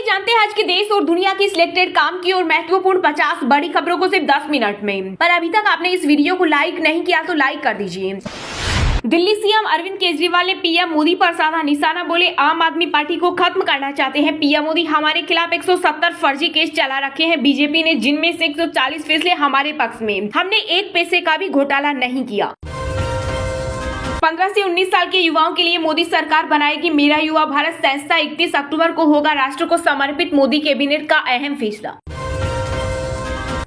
जानते हैं आज के देश और दुनिया की सिलेक्टेड काम की और महत्वपूर्ण 50 बड़ी खबरों को सिर्फ 10 मिनट में। पर अभी तक आपने इस वीडियो को लाइक नहीं किया तो लाइक कर दीजिए। दिल्ली सीएम अरविंद केजरीवाल ने पीएम मोदी पर साधा निशाना, बोले आम आदमी पार्टी को खत्म करना चाहते हैं पीएम मोदी। हमारे खिलाफ 170 फर्जी केस चला रखे हैं बीजेपी ने, जिनमें से 140 फैसले हमारे पक्ष में। हमने एक पैसे का भी घोटाला नहीं किया। 15 से 19 साल के युवाओं के लिए मोदी सरकार बनाएगी मेरा युवा भारत संस्था। 31 अक्टूबर को होगा राष्ट्र को समर्पित मोदी कैबिनेट का अहम फैसला।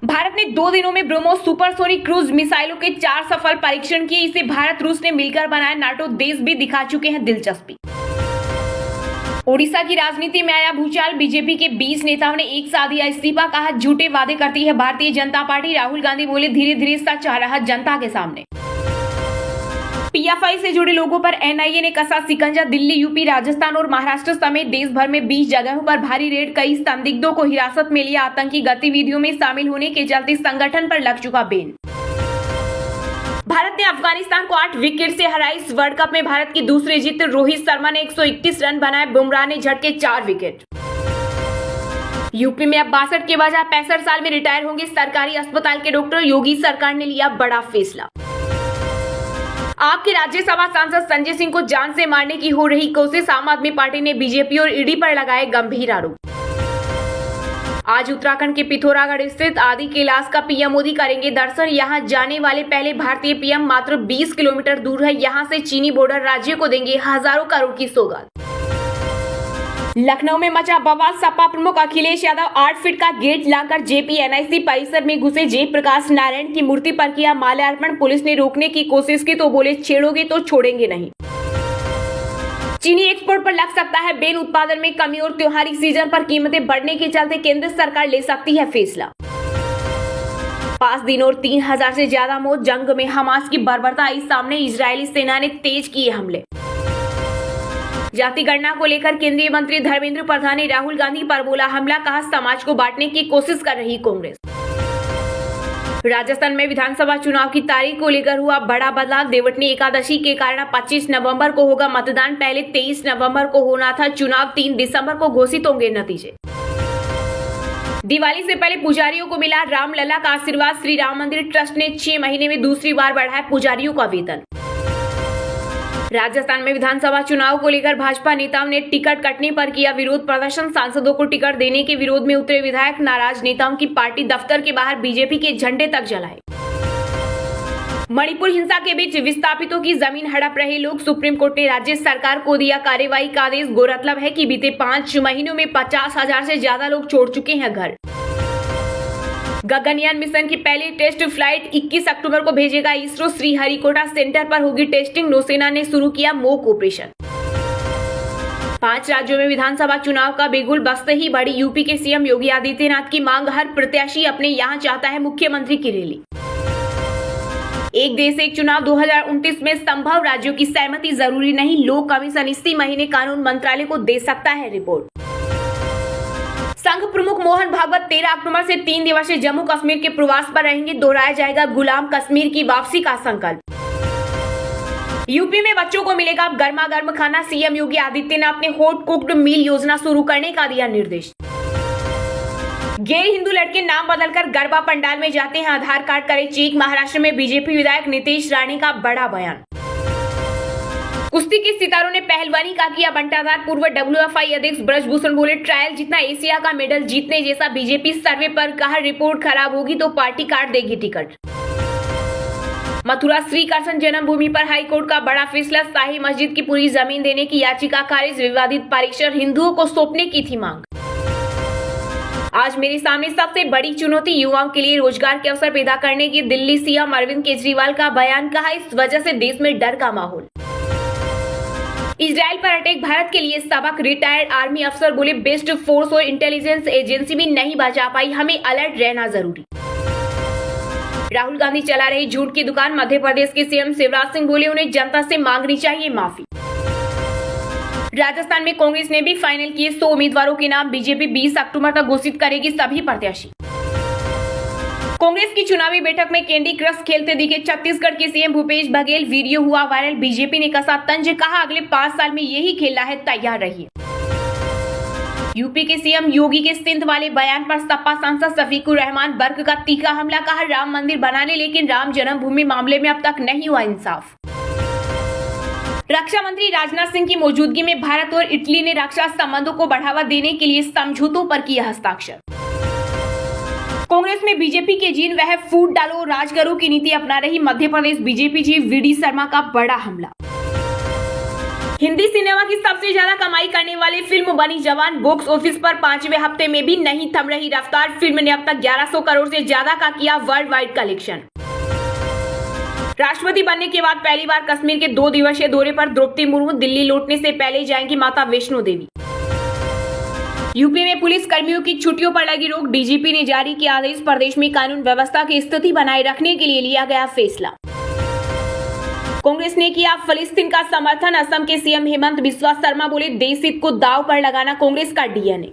भारत ने 2 दिनों में ब्रह्मोस सुपरसोनिक क्रूज मिसाइलों के 4 सफल परीक्षण किए। इसे भारत रूस ने मिलकर बनाया, नाटो देश भी दिखा चुके हैं दिलचस्पी। ओडिशा की राजनीति में आया भूचाल, बीजेपी के 20 नेताओं ने एक साथ दिया इस्तीफा, कहा झूठे वादे करती है भारतीय जनता पार्टी। राहुल गांधी बोले धीरे धीरे सच आ रहा जनता के सामने। पीएफआई से जुड़े लोगों पर एनआईए ने कसा शिकंजा, दिल्ली, यूपी, राजस्थान और महाराष्ट्र समेत देश भर में 20 जगहों पर भारी रेड। कई संदिग्धों को हिरासत में लिया, आतंकी गतिविधियों में शामिल होने के चलते संगठन पर लग चुका बैन। भारत ने अफगानिस्तान को 8 विकेट से हराई। इस वर्ल्ड कप में भारत की दूसरी जीत। रोहित शर्मा ने 131 रन बनाए, बुमराह ने झटके 4 विकेट। यूपी में अब 62 के बजाय 65 साल में रिटायर होंगे सरकारी अस्पताल के डॉक्टर। योगी सरकार ने लिया बड़ा फैसला। आपके राज्यसभा सांसद संजय सिंह को जान से मारने की हो रही कोशिश। आम आदमी पार्टी ने बीजेपी और ईडी पर लगाए गंभीर आरोप। आज उत्तराखंड के पिथौरागढ़ स्थित आदि कैलाश का पीएम मोदी करेंगे दर्शन। यहां जाने वाले पहले भारतीय पीएम मात्र 20 किलोमीटर दूर है। यहां से चीनी बॉर्डर राज्य को देंगे हजारों करोड़ की सौगात। लखनऊ में मचा बवाल, सपा प्रमुख अखिलेश यादव 8 फीट का गेट लाकर जेपीएनआईसी परिसर में घुसे। जयप्रकाश नारायण की मूर्ति पर किया माल्यार्पण। पुलिस ने रोकने की कोशिश की तो बोले छेड़ोगे तो छोड़ेंगे नहीं। चीनी एक्सपोर्ट पर लग सकता है बैन, उत्पादन में कमी और त्योहारी सीजन पर कीमतें बढ़ने के चलते केंद्र सरकार ले सकती है फैसला। 5 दिन और 3000 से ज्यादा मौत, जंग में हमास की बर्बरता आई सामने। इजरायली सेना ने तेज किए हमले। जाति गणना को लेकर केंद्रीय मंत्री धर्मेंद्र प्रधान ने राहुल गांधी पर बोला हमला, कहा समाज को बांटने की कोशिश कर रही कांग्रेस। राजस्थान में विधानसभा चुनाव की तारीख को लेकर हुआ बड़ा बदलाव। देवटनी एकादशी के कारण 25 नवंबर को होगा मतदान, पहले 23 नवंबर को होना था चुनाव। 3 दिसंबर को घोषित होंगे नतीजे। दिवाली से पहले पुजारियों को मिला रामलला का आशीर्वाद। श्री राम मंदिर ट्रस्ट ने 6 महीने में दूसरी बार बढ़ाया पुजारियों का वेतन। राजस्थान में विधानसभा चुनाव को लेकर भाजपा नेताओं ने टिकट कटने पर किया विरोध प्रदर्शन। सांसदों को टिकट देने के विरोध में उतरे विधायक। नाराज नेताओं की पार्टी दफ्तर के बाहर बीजेपी के झंडे तक जलाए। मणिपुर हिंसा के बीच विस्थापितों की जमीन हड़प रहे लोग। सुप्रीम कोर्ट ने राज्य सरकार को दिया कार्रवाई का आदेश। गौरतलब है कि बीते 5 महीनों में 50,000 से ज्यादा लोग छोड़ चुके हैं घर। गगनयान मिशन की पहली टेस्ट फ्लाइट 21 अक्टूबर को भेजेगा इसरो। श्रीहरिकोटा सेंटर पर होगी टेस्टिंग। नौसेना ने शुरू किया मॉक ऑपरेशन। 5 राज्यों में विधानसभा चुनाव का बिगुल बजते ही बड़ी। यूपी के सीएम योगी आदित्यनाथ की मांग, हर प्रत्याशी अपने यहां चाहता है मुख्यमंत्री की रैली। एक देश एक चुनाव 2029 में संभव, राज्यों की सहमति जरूरी नहीं। लोक कमीशन इसी महीने कानून मंत्रालय को दे सकता है रिपोर्ट। संघ प्रमुख मोहन भागवत 13 अक्टूबर से 3 दिवसीय जम्मू कश्मीर के प्रवास पर रहेंगे। दोहराया जाएगा गुलाम कश्मीर की वापसी का संकल्प। यूपी में बच्चों को मिलेगा अब गर्मा गर्म खाना। सीएम योगी आदित्यनाथ ने हॉट कुक्ड मील योजना शुरू करने का दिया निर्देश। गैर हिंदू लड़के नाम बदलकर गरबा पंडाल में जाते हैं, आधार कार्ड करे चेक। महाराष्ट्र में बीजेपी विधायक नीतीश राणे का बड़ा बयान। कुश्ती के सितारों ने पहलवानी का किया बंटाधार। पूर्व WFI अध्यक्ष ब्रजभूषण बोले ट्रायल जितना एशिया का मेडल जीतने जैसा। बीजेपी सर्वे पर कहा रिपोर्ट खराब होगी तो पार्टी काट देगी टिकट। मथुरा श्री कृष्ण जन्मभूमि पर हाईकोर्ट का बड़ा फैसला। शाही मस्जिद की पूरी जमीन देने की याचिका खारिज। विवादित परिसर हिंदुओं को सौंपने की थी मांग। आज मेरे सामने सबसे बड़ी चुनौती युवाओं के लिए रोजगार के अवसर पैदा करने की। दिल्ली सीएम अरविंद केजरीवाल का बयान, कहा इस वजह से देश में डर का माहौल। इजराइल पर अटैक भारत के लिए सबक। रिटायर्ड आर्मी अफसर बोले बेस्ट फोर्स और इंटेलिजेंस एजेंसी भी नहीं बचा पाई, हमें अलर्ट रहना जरूरी। राहुल गांधी चला रही झूठ की दुकान। मध्य प्रदेश के सीएम शिवराज सिंह बोले उन्हें जनता से मांगनी चाहिए माफी। राजस्थान में कांग्रेस ने भी फाइनल किए 100 उम्मीदवारों के नाम। बीजेपी 20 अक्टूबर तक घोषित करेगी सभी प्रत्याशी। कांग्रेस की चुनावी बैठक में कैंडी क्रश खेलते दिखे छत्तीसगढ़ के सीएम भूपेश बघेल। वीडियो हुआ वायरल। बीजेपी ने कसा तंज, कहा अगले 5 साल में यही खेलना है, तैयार रहिए। यूपी के सीएम योगी के सिंध वाले बयान पर सपा सांसद शफीकुर रहमान बर्क का तीखा हमला, कहा राम मंदिर बनाने लेकिन राम जन्मभूमि मामले में अब तक नहीं हुआ इंसाफ। रक्षा मंत्री राजनाथ सिंह की मौजूदगी में भारत और इटली ने रक्षा संबंधों को बढ़ावा देने के लिए समझौतों पर किया हस्ताक्षर। कांग्रेस में बीजेपी के जीन वह फूट डालो राज करो की नीति अपना रही Madhya Pradesh BJP chief VD Sharma का बड़ा हमला। हिंदी सिनेमा की सबसे ज्यादा कमाई करने वाली फिल्म बनी जवान, बॉक्स ऑफिस पर 5वें हफ्ते में भी नहीं थम रही रफ्तार। फिल्म ने अब तक 1100 करोड़ से ज्यादा का किया वर्ल्ड वाइड कलेक्शन। राष्ट्रपति बनने के बाद पहली बार कश्मीर के 2 दिवसीय दौरे पर द्रौपदी मुर्मू, दिल्ली लौटने से पहले जाएंगी माता वैष्णो देवी। यूपी में पुलिस कर्मियों की छुट्टियों पर लगी रोक, डीजीपी ने जारी किया आदेश। प्रदेश में कानून व्यवस्था की स्थिति बनाए रखने के लिए लिया गया फैसला। कांग्रेस ने किया फिलिस्तीन का समर्थन, असम के सीएम हेमंत बिस्वा शर्मा बोले देश हित को दांव पर लगाना कांग्रेस का डीएनए।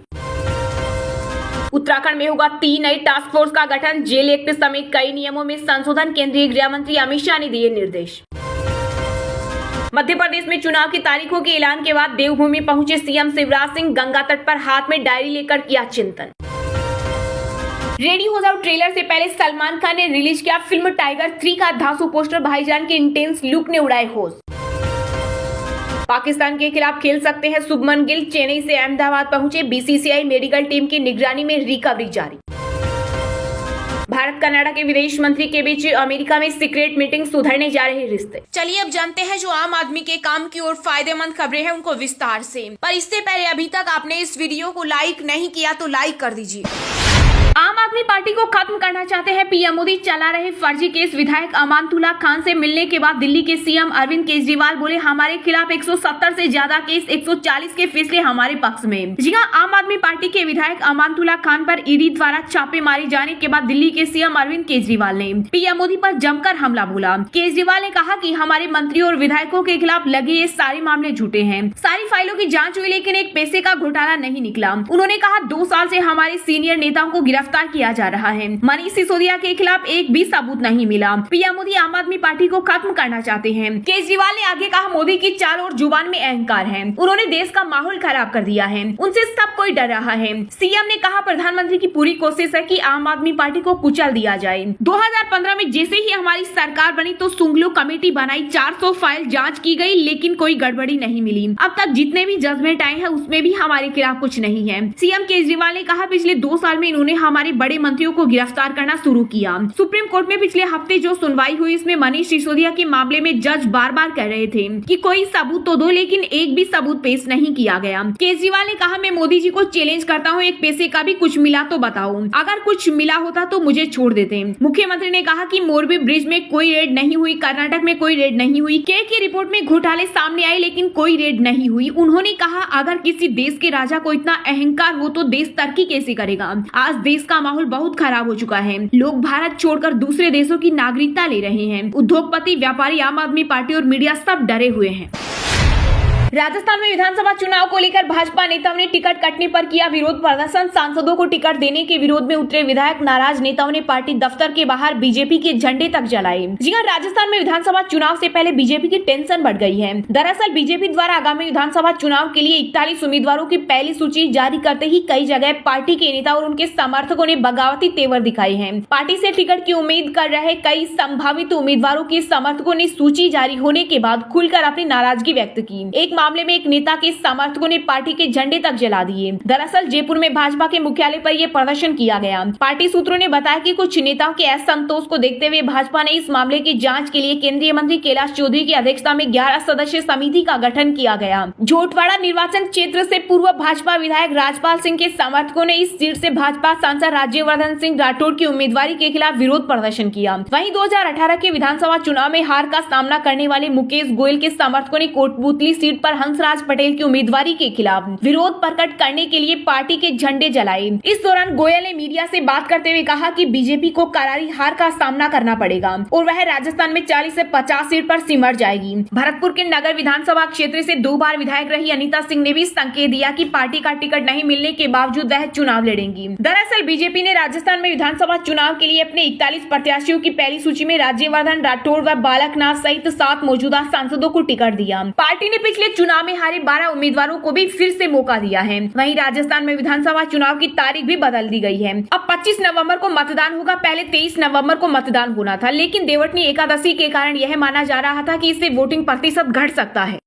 उत्तराखंड में होगा 3 नई टास्क फोर्स का गठन, जेल एक्ट समेत कई नियमों में संशोधन, केंद्रीय गृह मंत्री अमित शाह ने दिए निर्देश। मध्य प्रदेश में चुनाव की तारीखों के ऐलान के बाद देवभूमि पहुंचे सीएम शिवराज सिंह, गंगा तट पर हाथ में डायरी लेकर किया चिंतन। रेडी हो जाओ ट्रेलर से पहले सलमान खान ने रिलीज किया फिल्म टाइगर 3 का धांसू पोस्टर, भाईजान के इंटेंस लुक ने उड़ाए होश। पाकिस्तान के खिलाफ खेल सकते हैं शुभमन गिल, चेन्नई से अहमदाबाद पहुंचे, बीसीसीआई मेडिकल टीम की निगरानी में रिकवरी जारी। भारत कनाडा के विदेश मंत्री के बीच अमेरिका में सीक्रेट मीटिंग, सुधरने जा रहे रिश्ते। चलिए अब जानते हैं जो आम आदमी के काम की और फायदेमंद खबरें हैं उनको विस्तार से। पर इससे पहले अभी तक आपने इस वीडियो को लाइक नहीं किया तो लाइक कर दीजिए। आम आदमी पार्टी को खत्म करना चाहते हैं पीएम मोदी, चला रहे फर्जी केस। विधायक अमानतुल्लाह खान से मिलने के बाद दिल्ली के सीएम अरविंद केजरीवाल बोले हमारे खिलाफ 170 से ज्यादा केस, 140 के फैसले हमारे पक्ष में। जी हां, आम आदमी पार्टी के विधायक अमानतुल्लाह खान पर ईडी द्वारा छापे मारे जाने के बाद दिल्ली के सीएम अरविंद केजरीवाल ने पीएम मोदी पर जमकर हमला बोला। केजरीवाल ने कहा कि हमारे मंत्री और विधायकों के खिलाफ लगे ये सारे मामले झूठे हैं। सारी फाइलों की जाँच हुई लेकिन एक पैसे का घोटाला नहीं निकला। उन्होंने कहा 2 साल से हमारे सीनियर नेताओं को गिरफ्तार किया जा रहा है, मनीष सिसोदिया के खिलाफ एक भी सबूत नहीं मिला। पीएम मोदी आम आदमी पार्टी को खत्म करना चाहते हैं। केजरीवाल ने आगे कहा मोदी की चाल और जुबान में अहंकार है, उन्होंने देश का माहौल खराब कर दिया है, उनसे सब कोई डर रहा है। सीएम ने कहा प्रधानमंत्री की पूरी कोशिश है कि आम आदमी पार्टी को कुचल दिया जाए। 2015 में जैसे ही हमारी सरकार बनी तो सुंगलू कमेटी बनाई, 400 फाइल जाँच की गयी लेकिन कोई गड़बड़ी नहीं मिली। अब तक जितने भी जजमेंट आए हैं उसमें भी हमारे खिलाफ कुछ नहीं है। सीएम केजरीवाल ने कहा पिछले 2 साल में इन्होंने हमारे बड़े मंत्रियों को गिरफ्तार करना शुरू किया। सुप्रीम कोर्ट में पिछले हफ्ते जो सुनवाई हुई इसमें मनीष सिसोदिया के मामले में जज बार बार कह रहे थे कि कोई सबूत तो दो, लेकिन एक भी सबूत पेश नहीं किया गया। केजरीवाल ने कहा मैं मोदी जी को चैलेंज करता हूं, एक पैसे का भी कुछ मिला तो बताओ, अगर कुछ मिला होता तो मुझे छोड़ देते। मुख्यमंत्री ने कहा कि मोरबी ब्रिज में कोई रेड नहीं हुई, कर्नाटक में कोई रेड नहीं हुई, के की रिपोर्ट में घोटाले सामने आए लेकिन कोई रेड नहीं हुई। उन्होंने कहा अगर किसी देश के राजा को इतना अहंकार हो तो देश तरक्की कैसे करेगा। आज देश का माहौल बहुत खराब हो चुका है, लोग भारत छोड़कर दूसरे देशों की नागरिकता ले रहे हैं। उद्योगपति, व्यापारी, आम आदमी पार्टी और मीडिया सब डरे हुए हैं। राजस्थान में विधानसभा चुनाव को लेकर भाजपा नेताओं ने टिकट कटने पर किया विरोध प्रदर्शन। सांसदों को टिकट देने के विरोध में उतरे विधायक, नाराज नेताओं ने पार्टी दफ्तर के बाहर बीजेपी के झंडे तक जलाए। जी हां, राजस्थान में विधानसभा चुनाव से पहले बीजेपी की टेंशन बढ़ गई है। दरअसल बीजेपी द्वारा आगामी विधानसभा चुनाव के लिए 41 उम्मीदवारों की पहली सूची जारी करते ही कई जगह पार्टी के नेता और उनके समर्थकों ने बगावती तेवर दिखाए हैं। पार्टी से टिकट की उम्मीद कर रहे कई संभावित उम्मीदवारों के समर्थकों ने सूची जारी होने के बाद खुलकर अपनी नाराजगी व्यक्त की। एक मामले में एक नेता के समर्थकों ने पार्टी के झंडे तक जला दिए। दरअसल जयपुर में भाजपा के मुख्यालय पर यह प्रदर्शन किया गया। पार्टी सूत्रों ने बताया कि कुछ नेताओं के असंतोष को देखते हुए भाजपा ने इस मामले की जांच के लिए केंद्रीय मंत्री कैलाश चौधरी की अध्यक्षता में 11 सदस्यीय समिति का गठन किया गया। झोटवाड़ा निर्वाचन क्षेत्र से पूर्व भाजपा विधायक राजपाल सिंह के समर्थकों ने इस सीट से भाजपा सांसद राज्यवर्धन सिंह राठौड़ की उम्मीदवारी के खिलाफ विरोध प्रदर्शन किया। वहीं 2018 के विधानसभा चुनाव में हार का सामना करने वाले मुकेश गोयल के समर्थकों ने कोटपुतली सीट पर हंसराज पटेल की उम्मीदवारी के खिलाफ विरोध प्रकट करने के लिए पार्टी के झंडे जलाए। इस दौरान गोयल ने मीडिया से बात करते हुए कहा कि बीजेपी को करारी हार का सामना करना पड़ेगा और वह राजस्थान में 40 से 50 सीट पर सिमट जाएगी। भरतपुर के नगर विधानसभा क्षेत्र से 2 बार विधायक रही अनीता सिंह ने भी संकेत दिया कि पार्टी का टिकट नहीं मिलने के बावजूद वह चुनाव लड़ेंगी। दरअसल बीजेपी ने राजस्थान में विधानसभा चुनाव के लिए अपने 41 प्रत्याशियों की पहली सूची में राज्यवर्धन राठौड़ व बालकनाथ सहित 7 मौजूदा सांसदों को टिकट दिया। पार्टी ने पिछले चुनाव में हारे 12 उम्मीदवारों को भी फिर से मौका दिया है। वहीं राजस्थान में विधानसभा चुनाव की तारीख भी बदल दी गई है। अब 25 नवंबर को मतदान होगा। पहले 23 नवंबर को मतदान होना था, लेकिन देवउठनी एकादशी के कारण यह माना जा रहा था कि इससे वोटिंग प्रतिशत घट सकता है।